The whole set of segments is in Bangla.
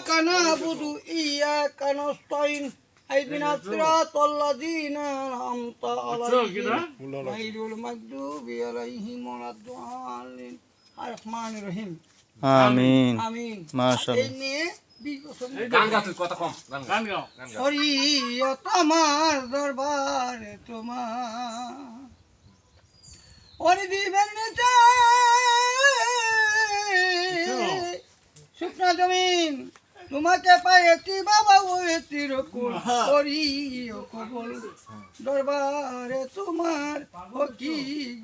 ইয়াকা নাবুদু ইয়াকা নাস্তাইন اهدنا الصراط الذين أنعمت عليهم غير المغضوب عليهم ولا الضالين الرحمن الرحيم আমিন আমিন মাশাআল্লাহ এই নিয়ে 20 বছর গান গা তুই কথা কম গান গাও শরীয়ত আমার দরবারে তোমার ওরে দিবেন নিতে শুকনা জমিন তোমাকে পাইছি বাবা ওই তিরকুল করিও কবুল দরবারে তোমার ও কি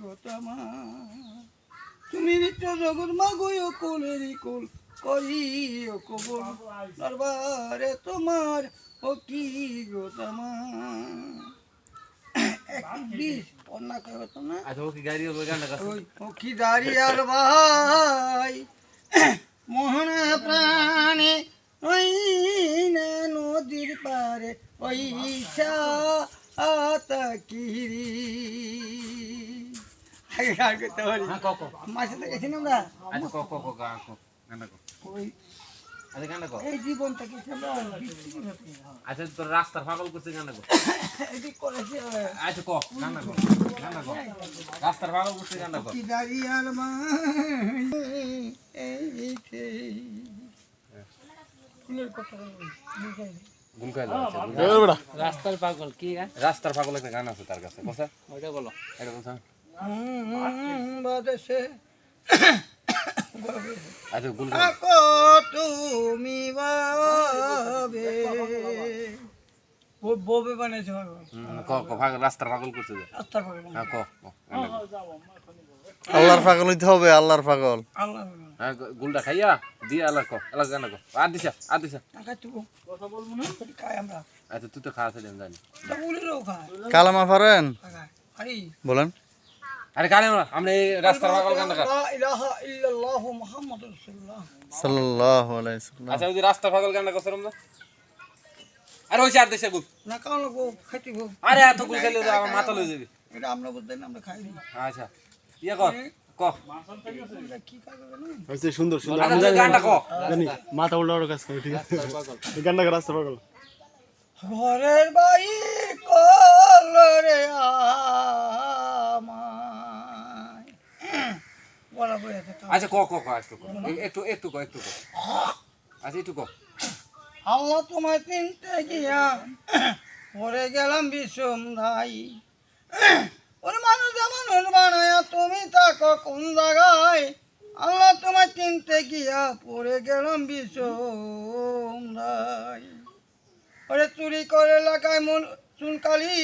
গো তোমার তুমি বিচ্ছ জগৎ মাগুয় কুলেরি কুল করিও কবুল দরবারে তোমার ও কি গো তোমার 120 অন্না কই হতো না আচ্ছা ও কি গাড়ি ওই গানটা গাছ ও কি দাঁড়িয়ার ভাই মোহন প্রাণে ওই না নদীর পারে ওই আতাকিরি আগে গান করতে পারি হ্যাঁ ক ক মাসে তো গেছি না আমরা আচ্ছা ক ক ক গান ক গানটা ক ওই আচ্ছা গানটা ক এই জীবনটা কি আমরা বিক্রি হতে আচ্ছা তোর রাস্তার পাগল করছিস গানটা ক এটি করেছি আচ্ছা ক গানটা ক রাস্তার পাগল করছিস গানটা ক কি দাঁড়িয়ার ভাই এইতে কুলের কথা বলি গুনকাই রাস্তার পাগল কি গান রাস্তার পাগল একটা গান আছে তার কাছে কথা ওটা বলো এটা বলছ বাদেশে আচ্ছা গুনকাই থাকো তুমি বাবে ববে বানাইছে ক ক পাগল রাস্তার পাগল করছিস আস্তার পাগল হ্যাঁ ক আল্লাহর পাগল হইতে হবে আল্লাহর পাগল আল্লাহ হ্যাঁ গুলটা খাইয়া দিয়ে আল্লাহ ক আল্লাহ গান ক আর দিছা টাকা তুই কথা বলবো না খাই আমরা আচ্ছা তুই তো খাওয়া ছিলেন জানি ডাবুলেরও খায় কালামা পারেন আরে বলেন আরে কালে আমরা এই রাস্তার পাগল গানটা লা ইলাহা ইল্লাল্লাহু মুহাম্মাদুর রাসূলুল্লাহ সাল্লাল্লাহু আলাইহি সাল্লাম আচ্ছা ওই রাস্তার পাগল গানটা কসর আমরা আরে ওই আর দেশে গুল না কাও লোক খাইতে গো আরে এত গুল খেলে আমার মাথা লয়ে যাবে এটা আমরা বুঝতে না আমরা খাই না আচ্ছা ইয়া কর ক এটা কি কাজ হবে না হইছে সুন্দর সুন্দর আচ্ছা তুই গানটা ক জানি মাথা উল্টা কাজ করে ঠিক আছে এই গানটা রাস্তা পাগল ঘরের বাইর কলরে আমায় বলা বই আছে আচ্ছা ক একটু ক আচ্ছা একটু ক আল্লাহ তোমায় চিনতে গিয়া পরে গেলাম বিষম ধাই ওরে মানুষ বানায়া তুমি থাকো কোন জায়গায় আল্লাহ তোমায় চিনতে গিয়া পরে গেলাম বিষম ধাই ওরে চুরি করে লাগায় মন চুনকালি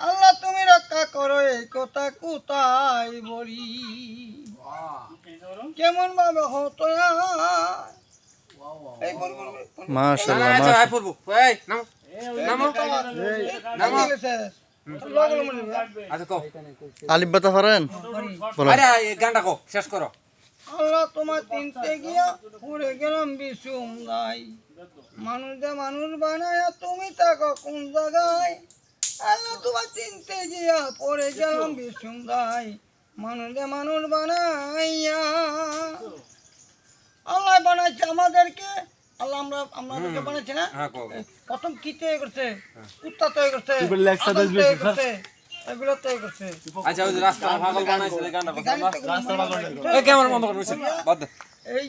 আল্লাহ তুমি রক্ষা করো এই কথা কোথায় বলি কেমন ভাবে হতো এই বলবো মাশাআল্লাহ আচ্ছা আই পড়বো এই নামো আচ্ছা ক আলিফ বাতা পারেন বলেন আরে এই গানটা ক শেষ করো আল্লাহ তোমার চিনতে গিয়া পড়ে গেলাম বিষম দাই মানুষ বানায়া তুমি থাকো কোন জায়গায় আল্লাহ তোমার চিনতে গিয়া পড়ে গেলাম বিষম দাই মানুষ বানাইয়া আল্লাহ বানাইছে আমাদেরকে আল্লাহ আমাদেরকে বানাইছে না হ্যাঁ ক প্রথম কি তৈরি করছে কুত্তা তৈরি করছে লেখা আদম তৈরি করছে এগুলো তৈরি করছে আচ্ছা ওই রাস্তার পাগল বানাইছে গানটা ক গাড়িতে রাস্তা পাগল এই ক্যামেরা বন্ধ কর বাদ দে এই